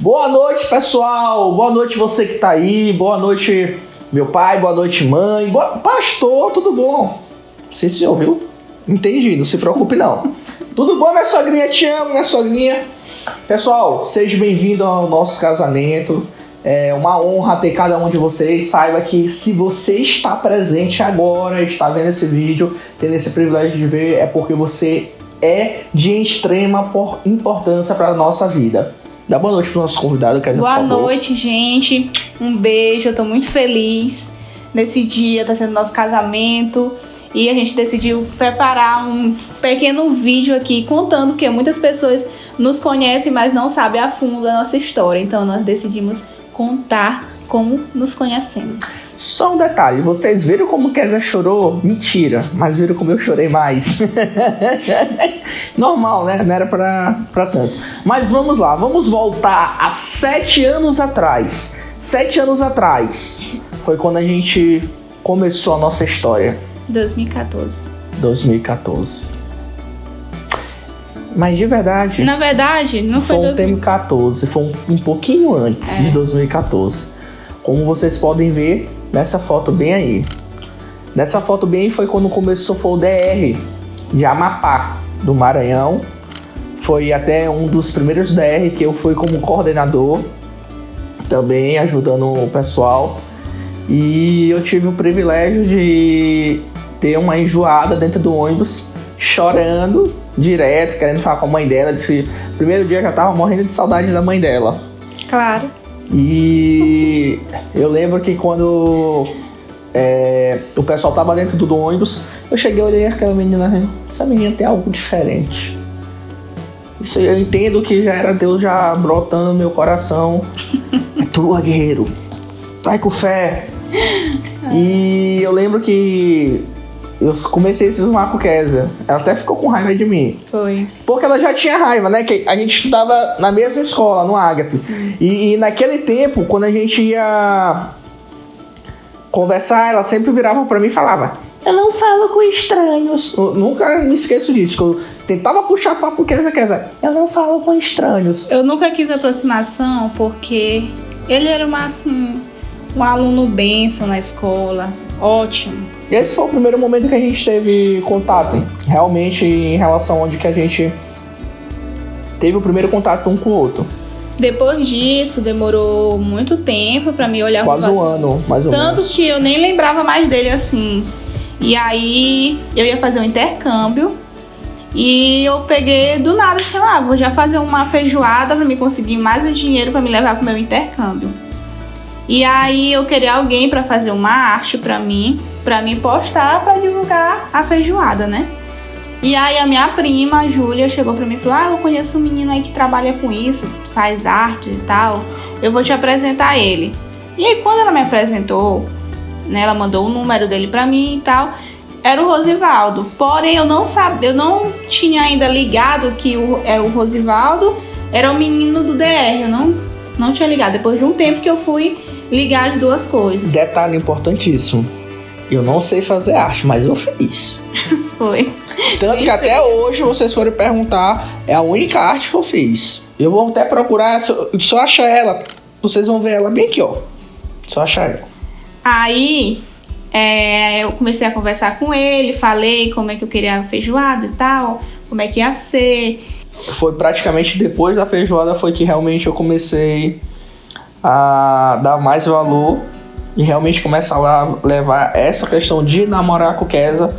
Boa noite, pessoal. Boa noite você que tá aí. Boa noite, meu pai. Boa noite, mãe. Pastor, tudo bom? Sim, senhor, viu? Entendi, não se preocupe não. Tudo bom, minha sogrinha? Te amo, minha sogrinha. Pessoal, seja bem-vindo ao nosso casamento. É uma honra ter cada um de vocês. Saiba que se você está presente agora, está vendo esse vídeo, tendo esse privilégio de ver, é porque você é de extrema importância para a nossa vida. Dá boa noite para o nosso convidado, Kézia, por favor. Boa noite, gente. Um beijo, eu tô muito feliz. Nesse dia tá sendo nosso casamento. E a gente decidiu preparar um pequeno vídeo aqui contando que muitas pessoas nos conhecem, mas não sabem a fundo a nossa história. Então nós decidimos contar como nos conhecemos. Só um detalhe, vocês viram como Kézia chorou? Mentira, mas viram como eu chorei mais. Normal, né? Não era pra tanto. Mas vamos lá, vamos voltar a 7 anos atrás. 7 anos atrás foi quando a gente começou a nossa história. 2014. 2014. Mas de verdade... Na verdade, não foi 2014, foi um pouquinho antes de 2014. Como vocês podem ver nessa foto bem aí. Nessa foto bem aí foi quando começou, foi o DR de Amapá, do Maranhão. Foi até um dos primeiros DR que eu fui como coordenador, também ajudando o pessoal. E eu tive o privilégio de ter uma enjoada dentro do ônibus, chorando direto, querendo falar com a mãe dela. Disse que no primeiro dia já tava morrendo de saudade da mãe dela. Claro. E eu lembro que quando o pessoal tava dentro do ônibus, eu cheguei e olhei aquela menina, essa menina tem algo diferente. Isso eu entendo que já era Deus já brotando no meu coração. É tu, guerreiro. Vai com fé. E eu lembro que eu comecei a cismar com Kézia. Ela até ficou com raiva de mim. Foi. Porque ela já tinha raiva, né? Que a gente estudava na mesma escola, no Ágape. E naquele tempo, quando a gente ia conversar, ela sempre virava pra mim e falava: eu não falo com estranhos. Eu nunca me esqueço disso. Que eu tentava puxar papo com Kézia. Eu não falo com estranhos. Eu nunca quis aproximação porque ele era um aluno bênção na escola. Ótimo. E esse foi o primeiro momento que a gente teve contato. Realmente, em relação onde que a gente teve o primeiro contato um com o outro. Depois disso, demorou muito tempo pra me olhar. Quase um ano, mais ou menos. Tanto que eu nem lembrava mais dele assim. E aí, eu ia fazer um intercâmbio. E eu peguei do nada, vou já fazer uma feijoada pra me conseguir mais um dinheiro pra me levar pro meu intercâmbio. E aí eu queria alguém pra fazer uma arte pra mim postar pra divulgar a feijoada, né? E aí a minha prima, a Júlia, chegou pra mim e falou: eu conheço um menino aí que trabalha com isso, faz artes e tal, eu vou te apresentar ele. E aí quando ela me apresentou, né, ela mandou o número dele pra mim e tal, era o Rosivaldo. Porém eu não tinha ainda ligado que o Rosivaldo era o menino do DR, eu não tinha ligado. Depois de um tempo que eu fui ligar as duas coisas. Detalhe importantíssimo. Eu não sei fazer arte, mas eu fiz. Foi. Tanto que até hoje, vocês forem perguntar, é a única arte que eu fiz. Eu vou até procurar, se eu achar ela, vocês vão ver ela bem aqui, ó. Só achar ela. Aí, eu comecei a conversar com ele, falei como é que eu queria a feijoada e tal, como é que ia ser. Foi praticamente depois da feijoada foi que realmente eu comecei a dar mais valor e realmente começar a levar essa questão de namorar com Kézia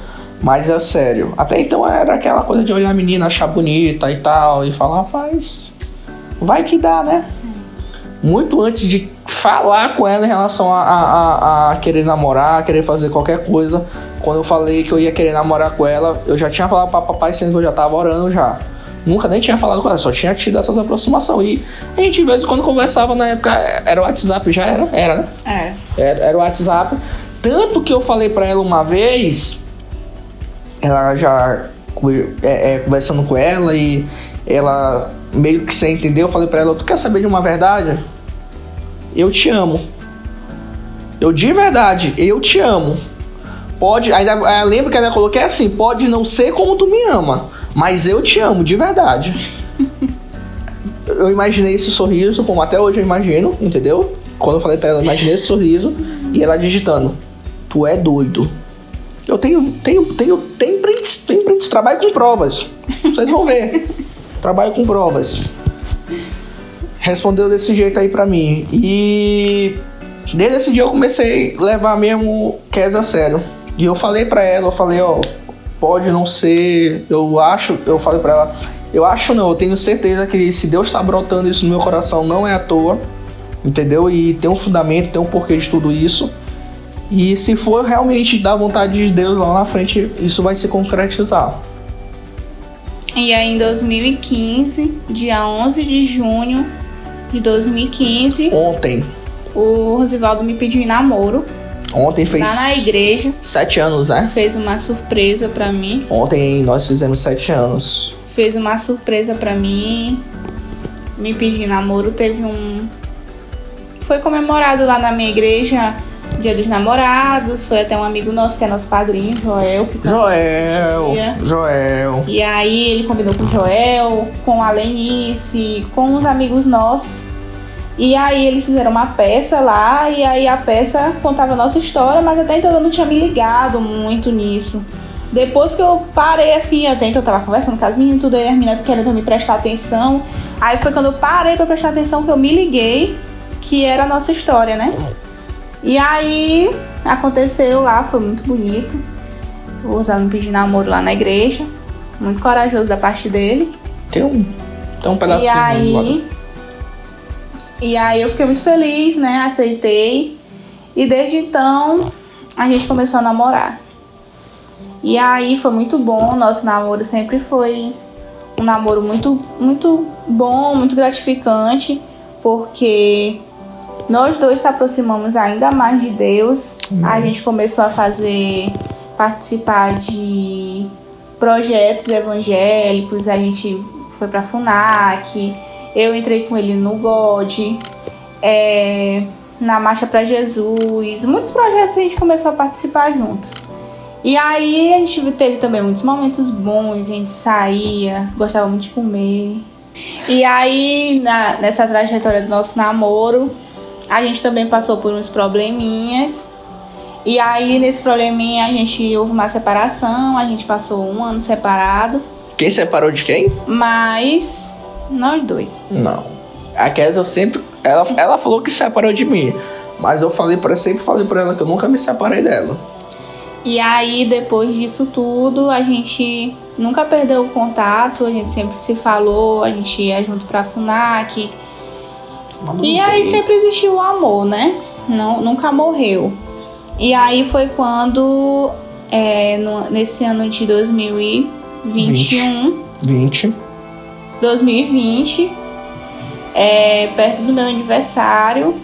mais a sério. Até então era aquela coisa de olhar a menina, achar bonita e tal, e falar, rapaz, vai que dá, né? Muito antes de falar com ela em relação a querer namorar, a querer fazer qualquer coisa, quando eu falei que eu ia querer namorar com ela, eu já tinha falado pra papai, sendo que eu já tava orando já. Nunca nem tinha falado com ela, só tinha tido essas aproximações. E a gente, de vez em quando, conversava na época, era o WhatsApp, já era, né? Era o WhatsApp. Tanto que eu falei pra ela uma vez, ela já conversando com ela e ela meio que sem entender, eu falei pra ela, tu quer saber de uma verdade? Eu te amo. Eu de verdade, eu te amo. Pode, ainda lembro que ainda coloquei assim, pode não ser como tu me ama, mas eu te amo, de verdade. eu imaginei esse sorriso, como até hoje eu imagino, entendeu? Quando eu falei pra ela, eu imaginei esse sorriso e ela digitando: tu é doido. Eu tenho prints, trabalho com provas. Vocês vão ver. Trabalho com provas. Respondeu desse jeito aí pra mim. E desde esse dia eu comecei a levar mesmo Kes a sério. E eu falei pra ela, ó, pode não ser, eu falei pra ela, eu tenho certeza que se Deus tá brotando isso no meu coração, não é à toa, entendeu? E tem um fundamento, tem um porquê de tudo isso. E se for realmente da vontade de Deus lá na frente, isso vai se concretizar. E aí em 2015, dia 11 de junho de 2015... Ontem. O Rosivaldo me pediu em namoro. Ontem fez... Lá na igreja. 7 anos, né? Fez uma surpresa pra mim. Ontem nós fizemos 7 anos. Fez uma surpresa pra mim. Me pediu em namoro. Foi comemorado lá na minha igreja... Dia dos Namorados, foi até um amigo nosso, que é nosso padrinho, Joel. Joel. E aí ele combinou com o Joel, com a Lenice, com os amigos nossos. E aí eles fizeram uma peça lá, e aí a peça contava a nossa história, mas até então eu não tinha me ligado muito nisso. Depois que eu parei assim, até então eu tava conversando com as meninas, tudo aí, as meninas querendo pra me prestar atenção. Aí foi quando eu parei pra prestar atenção que eu me liguei que era a nossa história, né? E aí, aconteceu lá, foi muito bonito. O Rosivaldo me pediu namoro lá na igreja. Muito corajoso da parte dele. Tem um pedacinho. E aí eu fiquei muito feliz, né? Aceitei. E desde então, a gente começou a namorar. E aí foi muito bom. Nosso namoro sempre foi um namoro muito, muito bom, muito gratificante. Porque... nós dois se aproximamos ainda mais de Deus. A gente começou a participar de projetos evangélicos. A gente foi pra FUNAC. Eu entrei com ele no GOD, na Marcha pra Jesus. Muitos projetos a gente começou a participar juntos. E aí a gente teve também muitos momentos bons. A gente saía, gostava muito de comer. E aí nessa trajetória do nosso namoro, a gente também passou por uns probleminhas. E aí, nesse probleminha, houve uma separação. A gente passou 1 ano separado. Quem separou de quem? Mas nós dois. Não. A Kézia sempre... Ela falou que separou de mim. Mas eu sempre falei pra ela que eu nunca me separei dela. E aí, depois disso tudo, a gente nunca perdeu o contato. A gente sempre se falou. A gente ia junto pra FUNAC. E aí sempre existiu o amor, né? Nunca morreu. E aí foi quando, nesse ano de 2020, perto do meu aniversário,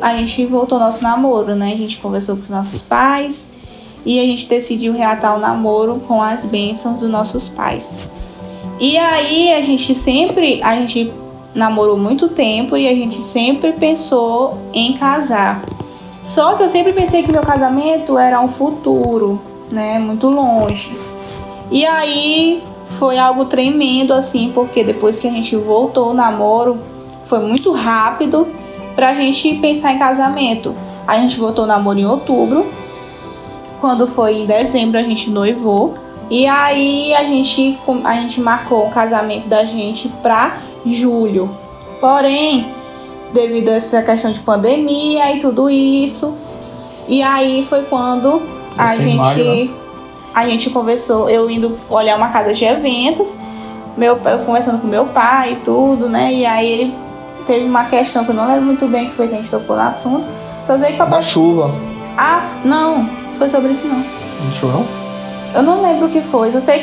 a gente voltou ao nosso namoro, né? A gente conversou com os nossos pais e a gente decidiu reatar o namoro com as bênçãos dos nossos pais. E aí a gente namorou muito tempo e a gente sempre pensou em casar. Só que eu sempre pensei que meu casamento era um futuro, né, muito longe. E aí foi algo tremendo assim, porque depois que a gente voltou o namoro, foi muito rápido pra gente pensar em casamento. A gente voltou o namoro em outubro. Quando foi em dezembro a gente noivou. E aí a gente marcou o casamento da gente pra julho. Porém, devido a essa questão de pandemia e tudo isso, e aí foi quando a gente conversou, eu indo olhar uma casa de eventos, eu conversando com meu pai e tudo, né? E aí ele teve uma questão que eu não lembro muito bem que foi que a gente tocou no assunto. Só sei que papai... Da chuva. Ah, não, foi sobre isso não. Não chuva não? Eu não lembro o que foi. Só sei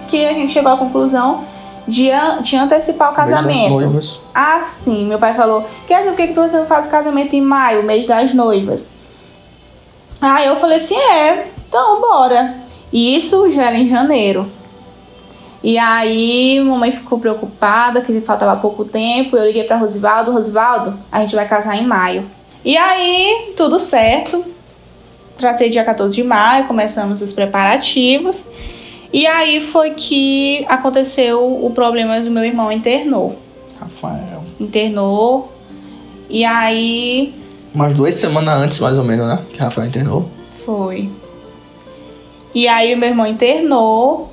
que a gente chegou à conclusão de antecipar o casamento. Ah, sim. Meu pai falou, quer dizer, por que você não faz o casamento em maio, mês das noivas? Aí eu falei assim, então bora. E isso já era em janeiro. E aí mamãe ficou preocupada, que faltava pouco tempo. Eu liguei pra Rosivaldo, a gente vai casar em maio. E aí, tudo certo. Tracei dia 14 de maio, começamos os preparativos. E aí foi que aconteceu o problema do meu irmão internou. Rafael. Internou. E aí... Umas 2 semanas antes, mais ou menos, né? Que Rafael internou. Foi. E aí o meu irmão internou.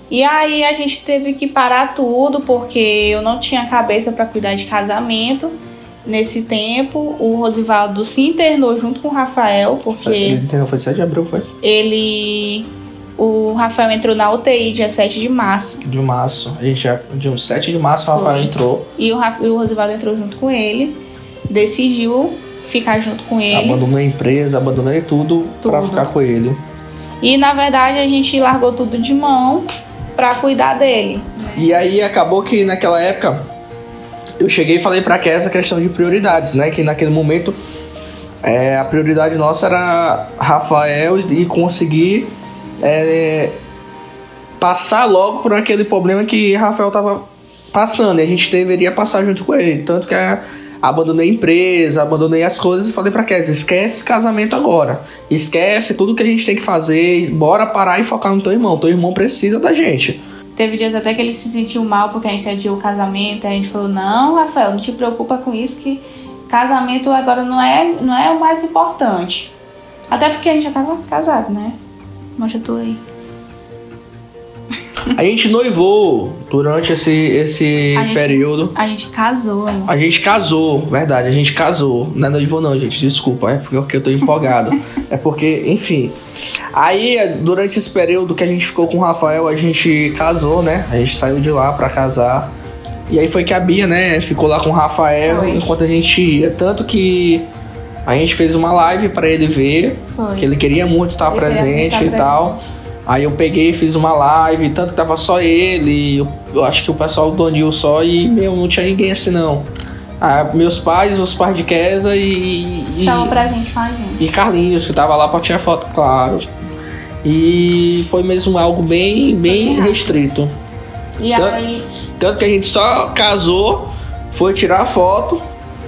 E aí a gente teve que parar tudo, porque eu não tinha cabeça para cuidar de casamento. Nesse tempo, o Rosivaldo se internou junto com o Rafael, porque... Ele internou, foi 7 de abril, foi? O Rafael entrou na UTI dia 7 de março. De março. A gente já... Dia 7 de março, o Rafael entrou. E o Rosivaldo entrou junto com ele. Decidiu ficar junto com ele. Abandonou a empresa, abandonou tudo pra ficar com ele. E, na verdade, a gente largou tudo de mão pra cuidar dele. E aí, acabou que naquela época, eu cheguei e falei pra Kézia essa questão de prioridades, né? Que naquele momento, a prioridade nossa era Rafael e conseguir passar logo por aquele problema que Rafael tava passando. E a gente deveria passar junto com ele. Tanto que abandonei a empresa, abandonei as coisas e falei pra Kézia, esquece casamento agora. Esquece tudo que a gente tem que fazer. Bora parar e focar no teu irmão. Teu irmão precisa da gente. Teve dias até que ele se sentiu mal porque a gente adiou o casamento. Aí a gente falou, não, Rafael, não te preocupa com isso, que casamento agora não é o mais importante. Até porque a gente já tava casado, né? Mostra tu aí. A gente noivou durante esse período. A gente casou, amor. A gente casou, verdade, a gente casou. Não é noivou não, gente, desculpa, é porque eu tô empolgado. É porque, enfim. Aí, durante esse período que a gente ficou com o Rafael, a gente casou, né? A gente saiu de lá pra casar. E aí foi que a Bia, né, ficou lá com o Rafael enquanto a gente ia. Tanto que a gente fez uma live pra ele ver, que ele queria muito estar presente e tal. Aí eu peguei e fiz uma live, tanto que tava só ele, eu acho que o pessoal do Anil só, e não tinha ninguém assim não. Meus pais, os pais de Kézia chamam pra gente com a gente. E Carlinhos, que tava lá pra tirar foto, claro. E foi mesmo algo bem restrito. E aí... Tanto que a gente só casou, foi tirar foto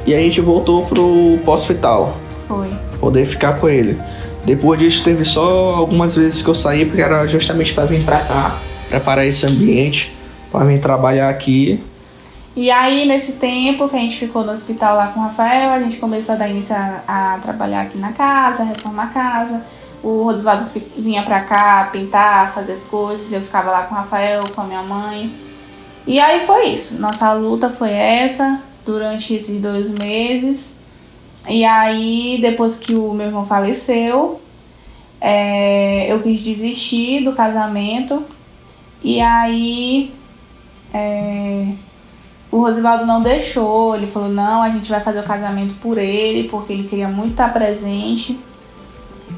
e a gente voltou pro hospital. Foi. Poder ficar com ele. Depois disso, teve só algumas vezes que eu saí, porque era justamente para vir para cá, preparar esse ambiente, para vir trabalhar aqui. E aí, nesse tempo que a gente ficou no hospital lá com o Rafael, a gente começou a dar início a trabalhar aqui na casa, reformar a casa. O Rosivaldo vinha para cá pintar, fazer as coisas, eu ficava lá com o Rafael, com a minha mãe. E aí foi isso, nossa luta foi essa, durante esses 2 meses. E aí, depois que o meu irmão faleceu, eu quis desistir do casamento. E aí, o Rosivaldo não deixou. Ele falou, não, a gente vai fazer o casamento por ele, porque ele queria muito estar presente.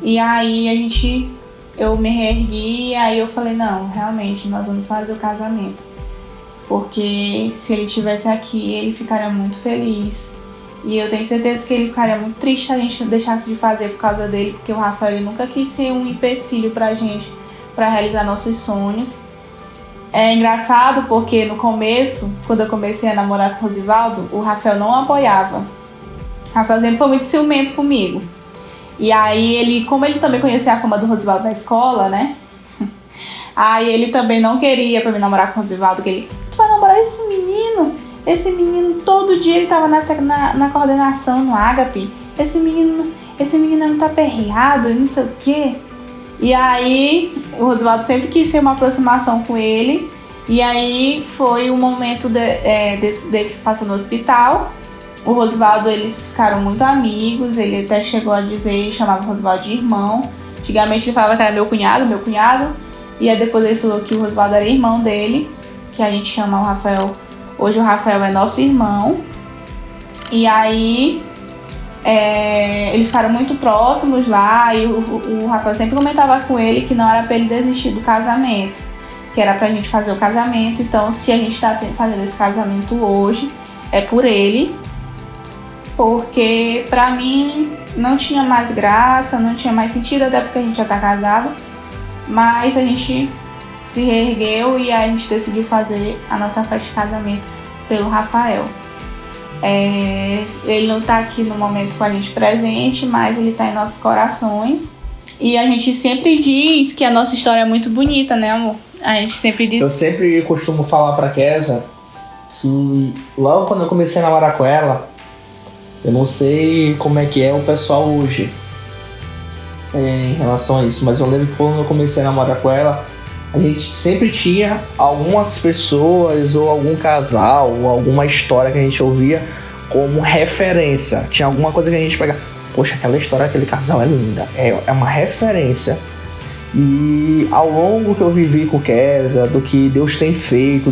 E aí, eu me reergui e aí eu falei, não, realmente, nós vamos fazer o casamento. Porque se ele estivesse aqui, ele ficaria muito feliz. E eu tenho certeza que ele ficaria muito triste se a gente deixasse de fazer por causa dele, porque o Rafael ele nunca quis ser um empecilho pra gente, pra realizar nossos sonhos. É engraçado porque no começo, quando eu comecei a namorar com o Rosivaldo, o Rafael não apoiava. O Rafael sempre foi muito ciumento comigo. E aí como ele também conhecia a fama do Rosivaldo na escola, né? Aí ele também não queria pra me namorar com o Rosivaldo, que ele, tu vai namorar esse menino? Esse menino, todo dia ele tava na coordenação, no Ágape. Esse menino não tá perreado, não sei o quê. E aí, o Rosivaldo sempre quis ter uma aproximação com ele. E aí, foi o momento dele que passou no hospital. O Rosivaldo, eles ficaram muito amigos. Ele até chegou a dizer, chamava o Rosivaldo de irmão. Antigamente, ele falava que era meu cunhado. E aí, depois ele falou que o Rosivaldo era irmão dele. Que a gente chama o Rafael... Hoje o Rafael é nosso irmão. E aí, eles ficaram muito próximos lá. E o Rafael sempre comentava com ele que não era pra ele desistir do casamento. Que era pra gente fazer o casamento. Então, se a gente tá fazendo esse casamento hoje, é por ele. Porque pra mim não tinha mais graça, não tinha mais sentido. Até porque a gente já tá casado. Mas a gente... se reergueu e a gente decidiu fazer a nossa festa de casamento pelo Rafael. Ele não tá aqui no momento com a gente presente, mas ele tá em nossos corações. E a gente sempre diz que a nossa história é muito bonita, né, amor? A gente sempre diz... Eu sempre costumo falar pra Kézia que logo quando eu comecei a namorar com ela, eu não sei como é que é o pessoal hoje em relação a isso, mas eu lembro que quando eu comecei a namorar com ela, a gente sempre tinha algumas pessoas ou algum casal ou alguma história que a gente ouvia como referência. Tinha alguma coisa que a gente pegava, poxa, aquela história daquele casal é linda, é uma referência. E ao longo que eu vivi com o Kesa, do que Deus tem feito,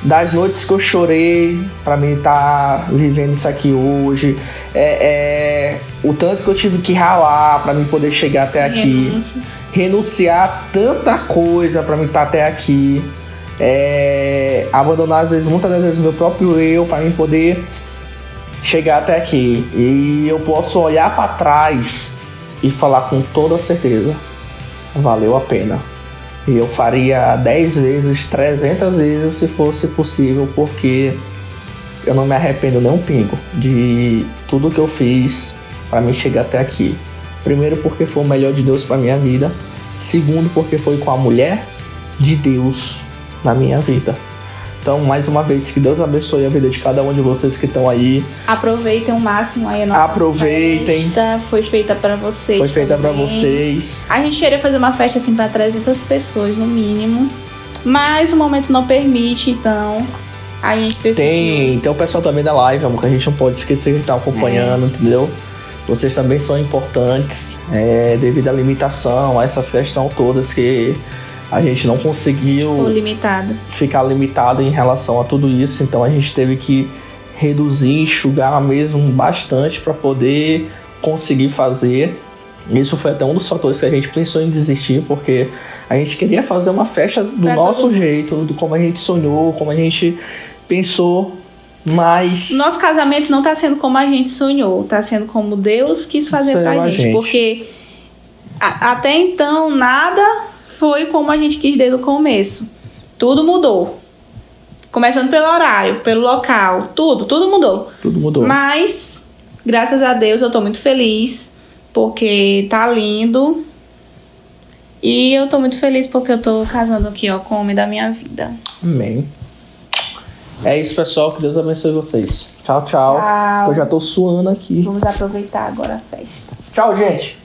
das noites que eu chorei pra mim estar vivendo isso aqui hoje, o tanto que eu tive que ralar pra mim poder chegar até aqui, renunciar tanta coisa pra mim estar até aqui, abandonar muitas das vezes o meu próprio eu pra mim poder chegar até aqui. E eu posso olhar pra trás e falar com toda certeza, valeu a pena. E eu faria 10 vezes, 300 vezes se fosse possível, porque eu não me arrependo nem um pingo de tudo que eu fiz para me chegar até aqui. Primeiro, porque foi o melhor de Deus para minha vida. Segundo, porque foi com a mulher de Deus na minha vida. Então, mais uma vez, que Deus abençoe a vida de cada um de vocês que estão aí. Aproveitem o máximo aí a nossa Aproveitem. festa. Foi feita para vocês. Foi feita para também. vocês. A gente queria fazer uma festa assim para 300 pessoas no mínimo, mas o momento não permite, então a gente decidiu. Tem o pessoal também da live, amor, que a gente não pode esquecer que tá acompanhando, entendeu? Vocês também são importantes, devido à limitação, a essas questões todas que a gente não conseguiu ficar limitado em relação a tudo isso. Então a gente teve que reduzir, enxugar mesmo bastante para poder conseguir fazer. Isso foi até um dos fatores que a gente pensou em desistir, porque a gente queria fazer uma festa do nosso jeito, do como a gente sonhou, como a gente pensou, mas nosso casamento não tá sendo como a gente sonhou, tá sendo como Deus quis fazer pra gente, porque até então nada foi como a gente quis desde o começo. Tudo mudou. Começando pelo horário, pelo local, tudo mudou. Tudo mudou. Mas, graças a Deus, eu tô muito feliz, porque tá lindo. E eu tô muito feliz porque eu tô casando aqui, ó, com o homem da minha vida. Amém. É isso, pessoal. Que Deus abençoe vocês. Tchau, tchau. Eu já tô suando aqui. Vamos aproveitar agora a festa. Tchau, gente.